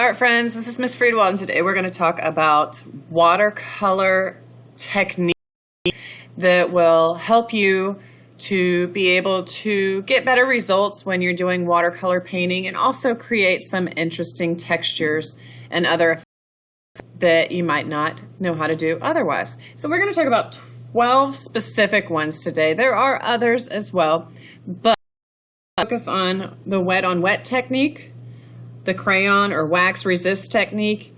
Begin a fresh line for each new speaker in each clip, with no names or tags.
art friends, this is Miss Friedwald, and today we're going to talk about watercolor techniques that will help you to be able to get better results when you're doing watercolor painting and also create some interesting textures and other effects that you might not know how to do otherwise. So we're going to talk about 12 specific ones today. There are others as well, but focus on the wet on wet technique, the crayon or wax resist technique,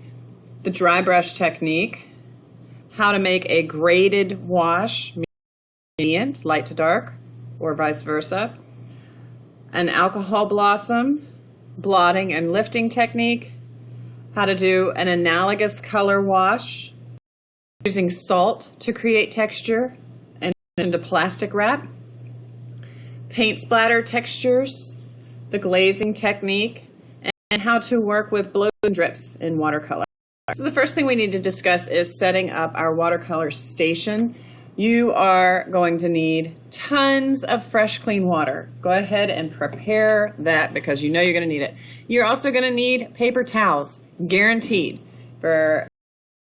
the dry brush technique, how to make a graded wash, medium, light to dark, or vice versa, an alcohol blossom, blotting and lifting technique, how to do an analogous color wash, using salt to create texture and into plastic wrap, paint splatter textures, the glazing technique, and how to work with blows and drips in watercolor. So the first thing we need to discuss is setting up our watercolor station. You are going to need tons of fresh, clean water. Go ahead and prepare that because you know you're going to need it. You're also going to need paper towels, guaranteed. For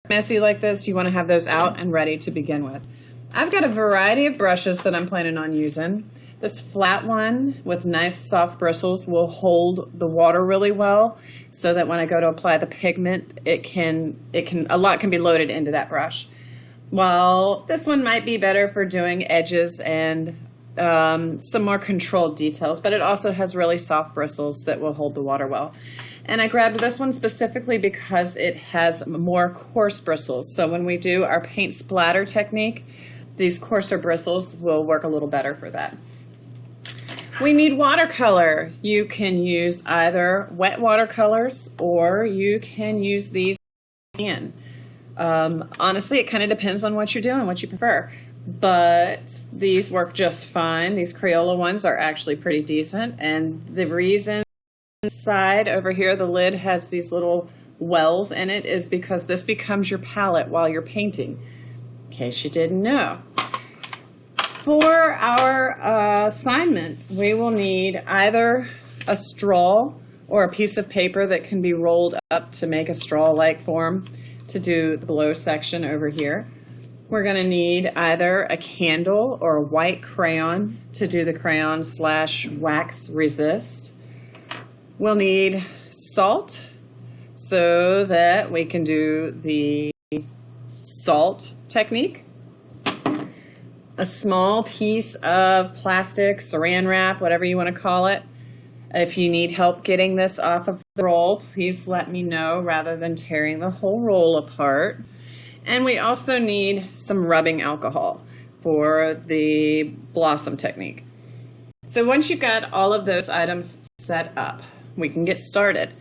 messy like this, you want to have those out and ready to begin with. I've got a variety of brushes that I'm planning on using. This flat one with nice soft bristles will hold the water really well so that when I go to apply the pigment, a lot can be loaded into that brush. While this one might be better for doing edges and some more controlled details, but it also has really soft bristles that will hold the water well. And I grabbed this one specifically because it has more coarse bristles. So when we do our paint splatter technique, these coarser bristles will work a little better for that. We need watercolor. You can use either wet watercolors or you can use these in. Honestly, it kind of depends on what you're doing, what you prefer. But these work just fine. These Crayola ones are actually pretty decent. And the reason inside over here, the lid has these little wells in it is because this becomes your palette while you're painting, in case you didn't know. For our assignment, we will need either a straw or a piece of paper that can be rolled up to make a straw-like form to do the below section over here. We're going to need either a candle or a white crayon to do the crayon / wax resist. We'll need salt so that we can do the salt technique. A small piece of plastic, saran wrap, whatever you want to call it. If you need help getting this off of the roll, please let me know rather than tearing the whole roll apart. And we also need some rubbing alcohol for the blossom technique. So once you've got all of those items set up, we can get started.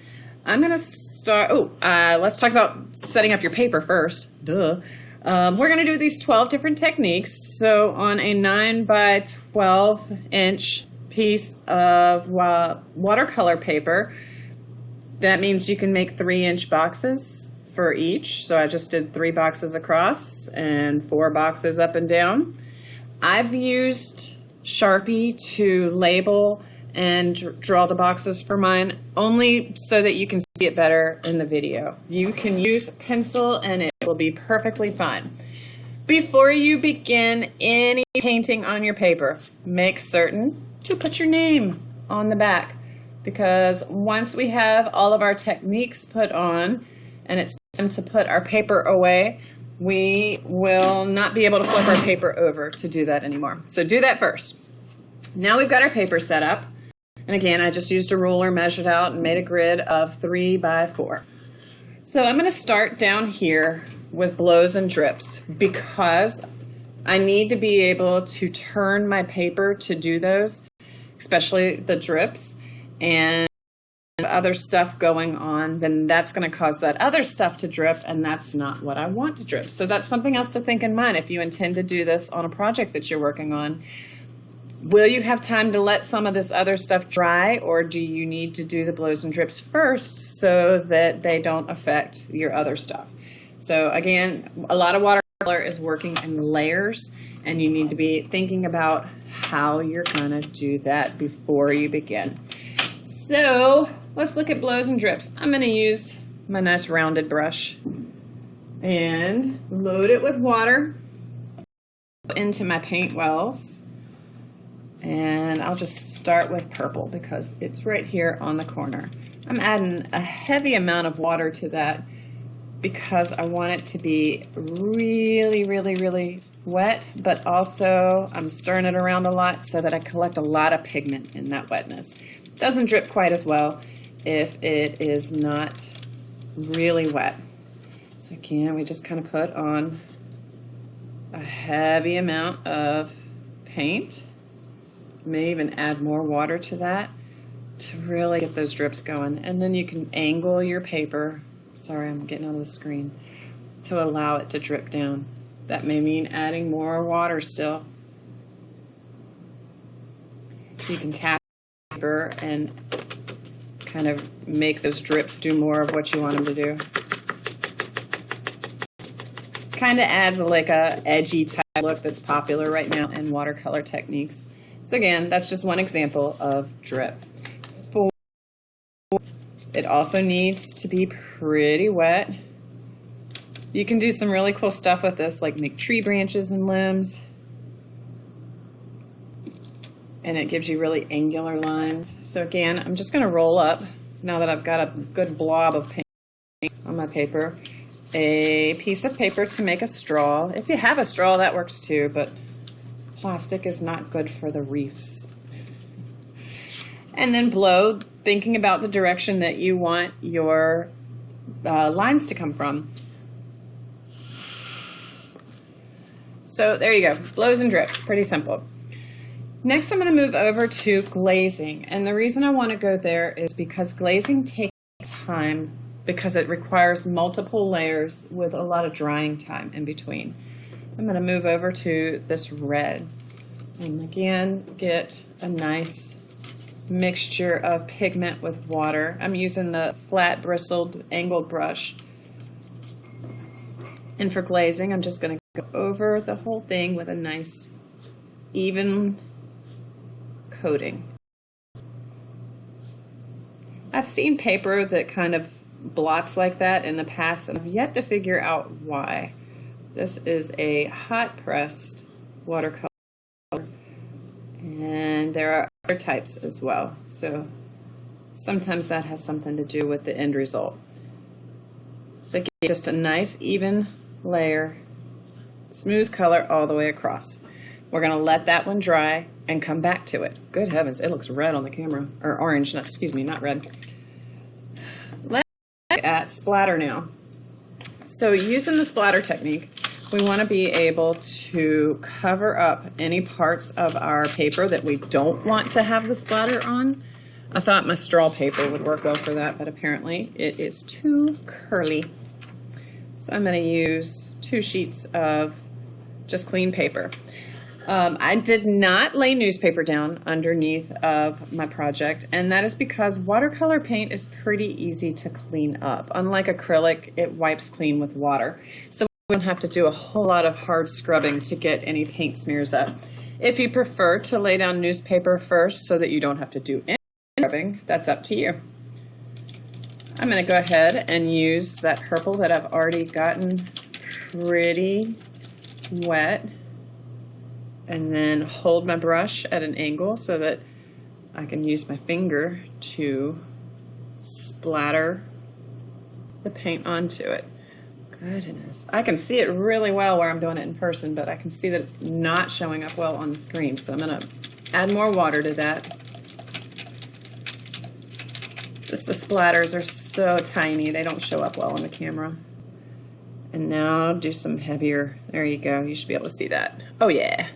I'm going to start, let's talk about setting up your paper first. Duh. We're going to do these 12 different techniques. So on a 9 by 12 inch piece of watercolor paper, that means you can make 3-inch boxes for each. So I just did 3 boxes across and 4 boxes up and down. I've used Sharpie to label and draw the boxes for mine only so that you can see it better in the video. You can use a pencil and it will be perfectly fine. Before you begin any painting on your paper, make certain to put your name on the back, because once we have all of our techniques put on and it's time to put our paper away, we will not be able to flip our paper over to do that anymore. So do that first. Now we've got our paper set up. And again, I just used a ruler, measured out, and made a grid of 3 by 4. So I'm going to start down here with blows and drips because I need to be able to turn my paper to do those, especially the drips, and other stuff going on, then that's going to cause that other stuff to drip, and that's not what I want to drip. So that's something else to think in mind if you intend to do this on a project that you're working on. Will you have time to let some of this other stuff dry, or do you need to do the blows and drips first so that they don't affect your other stuff? So again, a lot of watercolor is working in layers, and you need to be thinking about how you're going to do that before you begin. So let's look at blows and drips. I'm going to use my nice rounded brush and load it with water into my paint wells. And I'll just start with purple because it's right here on the corner. I'm adding a heavy amount of water to that because I want it to be really, really, really wet, but also I'm stirring it around a lot so that I collect a lot of pigment in that wetness. It doesn't drip quite as well if it is not really wet. So again, we just kind of put on a heavy amount of paint. May even add more water to that to really get those drips going. And then you can angle your paper, sorry I'm getting out of the screen, to allow it to drip down. That may mean adding more water still. You can tap the paper and kind of make those drips do more of what you want them to do. Kind of adds like a edgy type look that's popular right now in watercolor techniques. So again, that's just one example of drip. It also needs to be pretty wet. You can do some really cool stuff with this, like make tree branches and limbs. And it gives you really angular lines. So again, I'm just going to roll up, now that I've got a good blob of paint on my paper, a piece of paper to make a straw. If you have a straw, that works too, but plastic is not good for the reefs. And then blow, thinking about the direction that you want your lines to come from. So there you go, blows and drips, pretty simple. Next I'm going to move over to glazing, and the reason I want to go there is because glazing takes time because it requires multiple layers with a lot of drying time in between. I'm going to move over to this red and again get a nice mixture of pigment with water. I'm using the flat bristled angled brush. And for glazing, I'm just going to go over the whole thing with a nice even coating. I've seen paper that kind of blots like that in the past and I've yet to figure out why. This is a hot pressed watercolor and there are other types as well. So sometimes that has something to do with the end result. So again, just a nice even layer, smooth color all the way across. We're going to let that one dry and come back to it. Good heavens, it looks red on the camera, or orange, excuse me, not red. Let's look at splatter now. So using the splatter technique, we want to be able to cover up any parts of our paper that we don't want to have the splatter on. I thought my straw paper would work well for that, but apparently it is too curly. So I'm going to use 2 sheets of just clean paper. I did not lay newspaper down underneath of my project, and that is because watercolor paint is pretty easy to clean up. Unlike acrylic, it wipes clean with water. So we don't have to do a whole lot of hard scrubbing to get any paint smears up. If you prefer to lay down newspaper first so that you don't have to do any scrubbing, that's up to you. I'm going to go ahead and use that purple that I've already gotten pretty wet, and then hold my brush at an angle so that I can use my finger to splatter the paint onto it. Goodness, I can see it really well where I'm doing it in person, but I can see that it's not showing up well on the screen, so I'm going to add more water to that. Just the splatters are so tiny, they don't show up well on the camera. And now do some heavier, there you go, you should be able to see that. Oh yeah.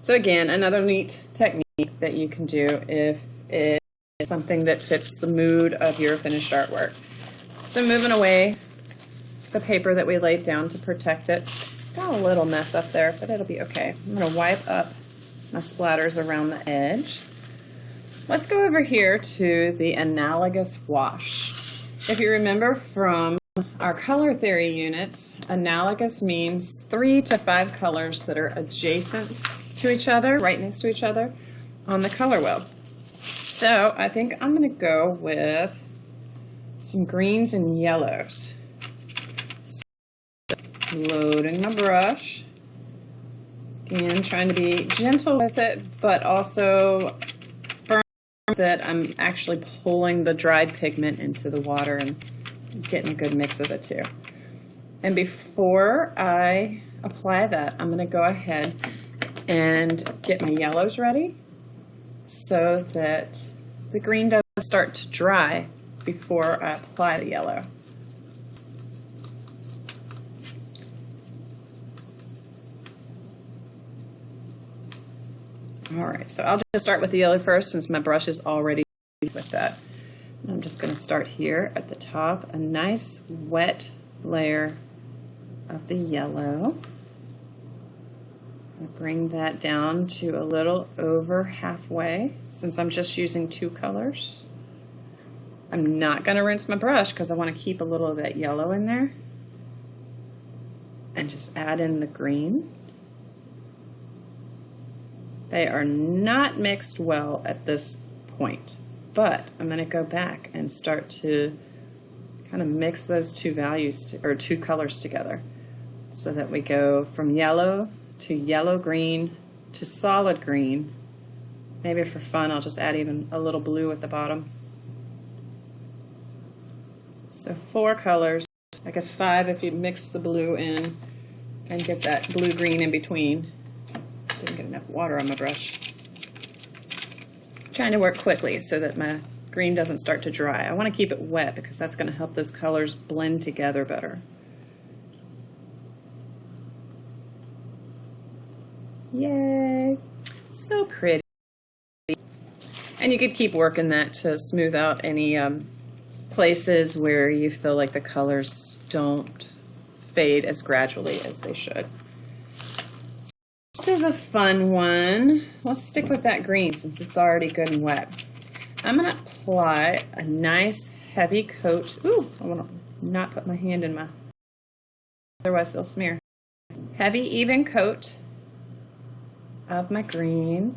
So again, another neat technique that you can do if it's something that fits the mood of your finished artwork. So moving away the paper that we laid down to protect it. Got a little mess up there, but it'll be okay. I'm going to wipe up my splatters around the edge. Let's go over here to the analogous wash. If you remember from our color theory units, analogous means 3 to 5 colors that are adjacent to each other, right next to each other on the color wheel. So I think I'm going to go with some greens and yellows. So, loading my brush. Again, trying to be gentle with it, but also firm that I'm actually pulling the dried pigment into the water and getting a good mix of the two. And before I apply that, I'm going to go ahead and get my yellows ready so that the green doesn't start to dry before I apply the yellow. Alright, so I'll just start with the yellow first since my brush is already with that. And I'm just going to start here at the top, a nice wet layer of the yellow. I'm going to bring that down to a little over halfway since I'm just using two colors. I'm not going to rinse my brush because I want to keep a little of that yellow in there. And just add in the green. They are not mixed well at this point, but I'm going to go back and start to kind of mix those two values or two colors together so that we go from yellow to yellow-green to solid green. Maybe for fun I'll just add even a little blue at the bottom. So 4 colors, I guess 5 if you mix the blue in and get that blue-green in between. Didn't get enough water on my brush. I'm trying to work quickly so that my green doesn't start to dry. I want to keep it wet because that's going to help those colors blend together better. Yay! So pretty. And you could keep working that to smooth out any places where you feel like the colors don't fade as gradually as they should. This is a fun one. Let's stick with that green since it's already good and wet. I'm going to apply a nice heavy coat. Ooh, I want to not put my hand in my, otherwise they'll smear. Heavy, even coat of my green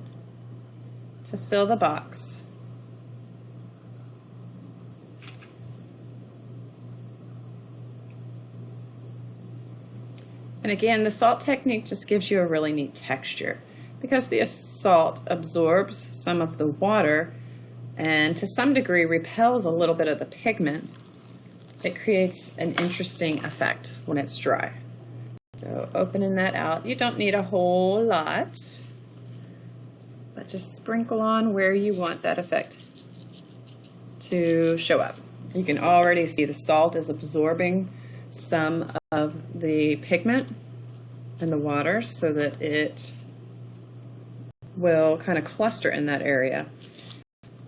to fill the box. And again, the salt technique just gives you a really neat texture because the salt absorbs some of the water and to some degree repels a little bit of the pigment. It creates an interesting effect when it's dry. So opening that out, you don't need a whole lot, but just sprinkle on where you want that effect to show up. You can already see the salt is absorbing some of the pigment in the water so that it will kind of cluster in that area.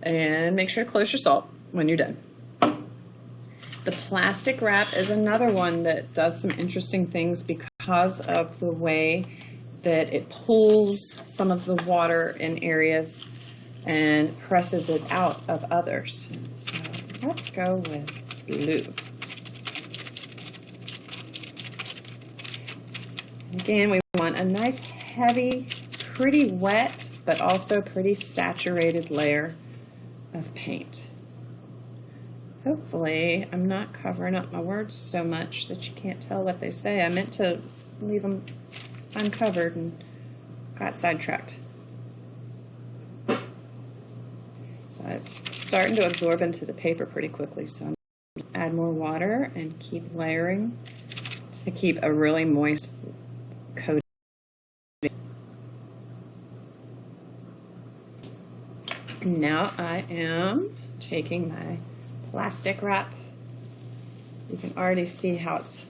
And make sure to close your salt when you're done. The plastic wrap is another one that does some interesting things because of the way that it pulls some of the water in areas and presses it out of others. So let's go with blue. Again, we want a nice, heavy, pretty wet, but also pretty saturated layer of paint. Hopefully, I'm not covering up my words so much that you can't tell what they say. I meant to leave them uncovered and got sidetracked. So it's starting to absorb into the paper pretty quickly, so I'm going to add more water and keep layering to keep a really moist coat. Now I am taking my plastic wrap. You can already see how it's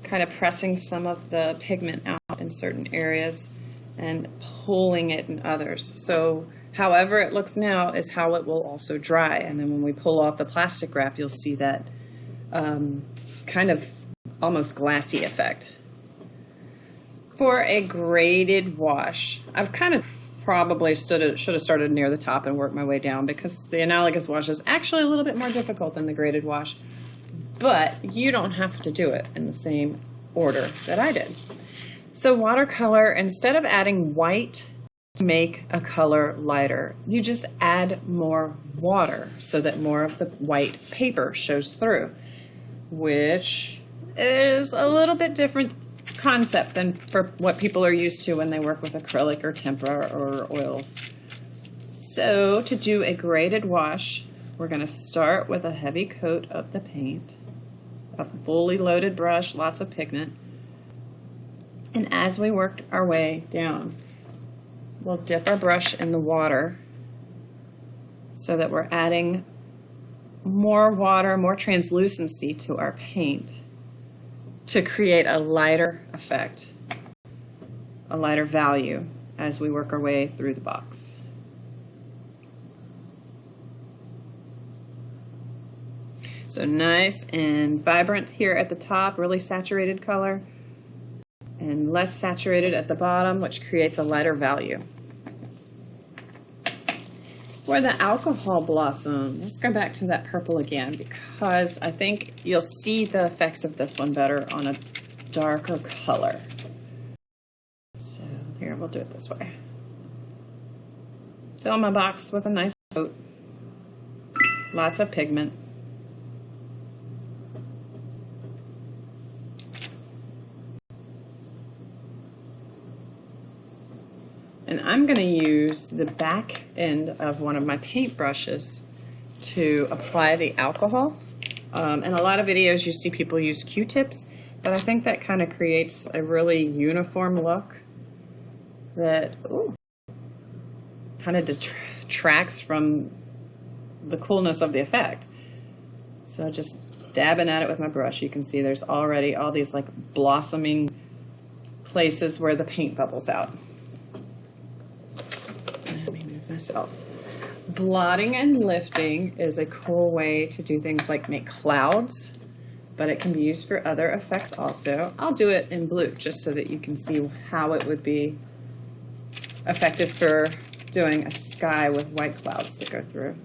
kind of pressing some of the pigment out in certain areas and pulling it in others. So however it looks now is how it will also dry. And then when we pull off the plastic wrap, you'll see that kind of almost glassy effect. For a graded wash, I've kind of probably should have started near the top and worked my way down because the analogous wash is actually a little bit more difficult than the graded wash, but you don't have to do it in the same order that I did. So watercolor, instead of adding white make a color lighter. You just add more water so that more of the white paper shows through, which is a little bit different concept than for what people are used to when they work with acrylic or tempera or oils. So to do a graded wash, we're going to start with a heavy coat of the paint, a fully loaded brush, lots of pigment, and as we work our way down, we'll dip our brush in the water so that we're adding more water, more translucency to our paint to create a lighter effect, a lighter value as we work our way through the box. So nice and vibrant here at the top, really saturated color, and less saturated at the bottom, which creates a lighter value. For the alcohol blossom, let's go back to that purple again because I think you'll see the effects of this one better on a darker color. So here, we'll do it this way. Fill my box with a nice coat, lots of pigment. And I'm going to use the back end of one of my paint brushes to apply the alcohol. In a lot of videos you see people use Q-tips, but I think that kind of creates a really uniform look that kind of detracts from the coolness of the effect. So just dabbing at it with my brush, you can see there's already all these like blossoming places where the paint bubbles out. Myself. Blotting and lifting is a cool way to do things like make clouds, but it can be used for other effects also. I'll do it in blue just so that you can see how it would be effective for doing a sky with white clouds that go through.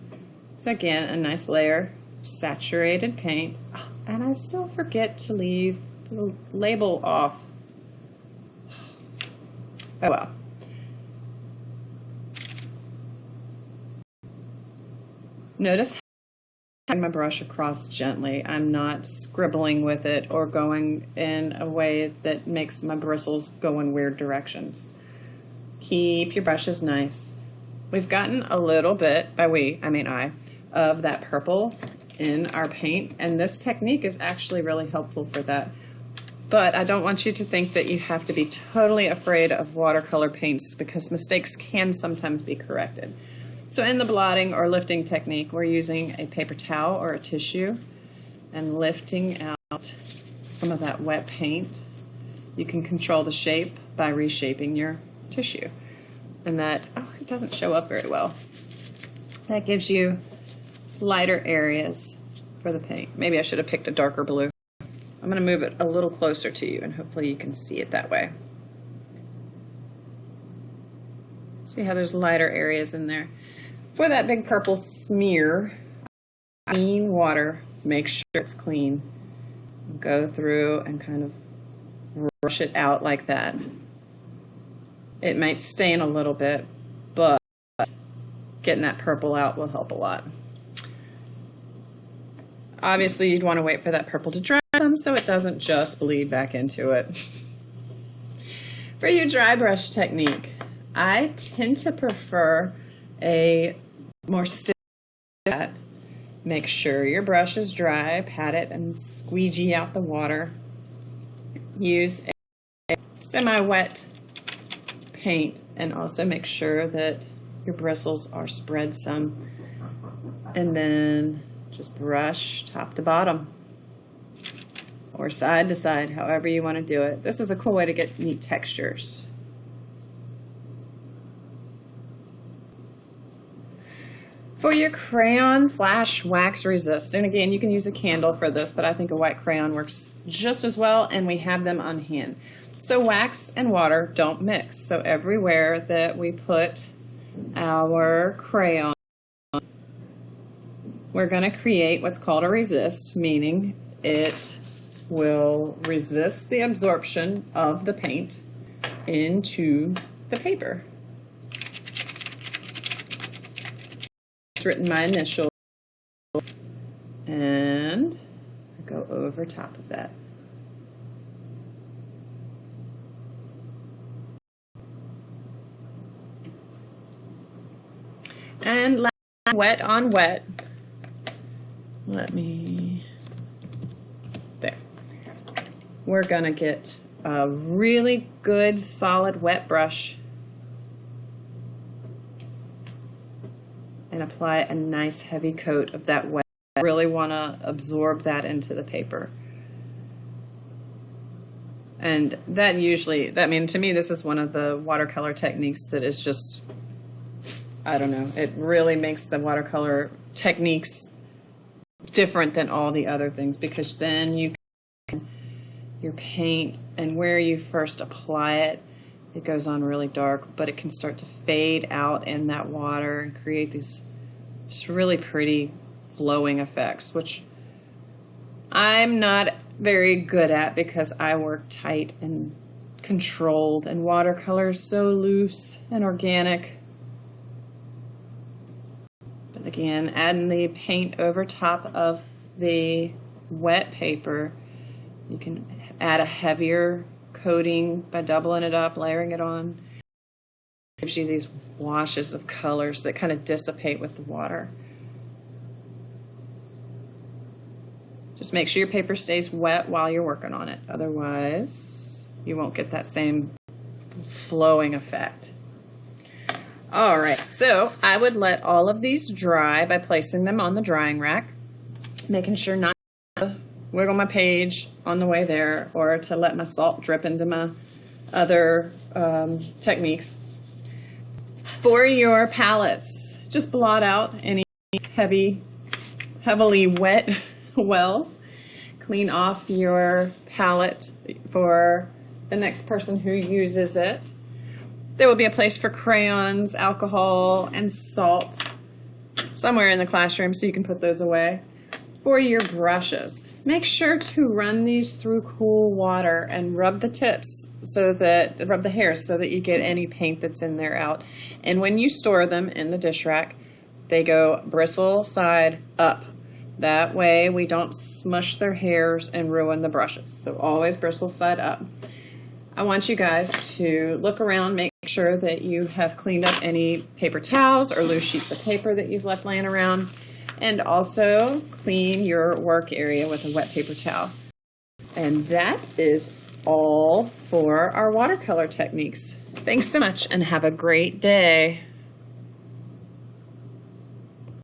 So again, a nice layer of saturated paint. Oh, and I still forget to leave the label off. Oh well. Notice how my brush across gently. I'm not scribbling with it or going in a way that makes my bristles go in weird directions. Keep your brushes nice. We've gotten a little bit, by we, I mean I, of that purple in our paint, and this technique is actually really helpful for that. But I don't want you to think that you have to be totally afraid of watercolor paints because mistakes can sometimes be corrected. So in the blotting or lifting technique, we're using a paper towel or a tissue and lifting out some of that wet paint. You can control the shape by reshaping your tissue. And that, it doesn't show up very well. That gives you lighter areas for the paint. Maybe I should have picked a darker blue. I'm going to move it a little closer to you and hopefully you can see it that way. See how there's lighter areas in there. For that big purple smear, clean water, make sure it's clean. Go through and kind of brush it out like that. It might stain a little bit, but getting that purple out will help a lot. Obviously, you'd want to wait for that purple to dry some so it doesn't just bleed back into it. For your dry brush technique, I tend to prefer a more stiff. Make sure your brush is dry, pat it and squeegee out the water. Use a semi-wet paint and also make sure that your bristles are spread some, and then just brush top to bottom or side to side, however you want to do it. This is a cool way to get neat textures. For your crayon / wax resist, and again, you can use a candle for this, but I think a white crayon works just as well, and we have them on hand. So wax and water don't mix. So everywhere that we put our crayon, we're going to create what's called a resist, meaning it will resist the absorption of the paint into the paper. just written my initial, and I go over top of that. And wet on wet. Let me, there. We're gonna get a really good solid wet brush and apply a nice heavy coat of that wet. I really wanna absorb that into the paper. And that usually, I mean, to me, this is one of the watercolor techniques that is just, I don't know, it really makes the watercolor techniques different than all the other things, because then you can, your paint and where you first apply it, it goes on really dark, but it can start to fade out in that water and create these just really pretty flowing effects, which I'm not very good at because I work tight and controlled, and watercolor is so loose and organic. Again, adding the paint over top of the wet paper, you can add a heavier coating by doubling it up, layering it on. It gives you these washes of colors that kind of dissipate with the water. Just make sure your paper stays wet while you're working on it. Otherwise, you won't get that same flowing effect. All right, so I would let all of these dry by placing them on the drying rack, making sure not to wiggle my page on the way there or to let my salt drip into my other techniques. For your palettes, just blot out any heavily wet wells. Clean off your palette for the next person who uses it. There will be a place for crayons, alcohol, and salt somewhere in the classroom so you can put those away. For your brushes, make sure to run these through cool water and rub the tips rub the hairs so that you get any paint that's in there out. And when you store them in the dish rack, they go bristle side up. That way we don't smush their hairs and ruin the brushes. So always bristle side up. I want you guys to look around, make sure that you have cleaned up any paper towels or loose sheets of paper that you've left laying around, and also clean your work area with a wet paper towel. And that is all for our watercolor techniques. Thanks so much and have a great day.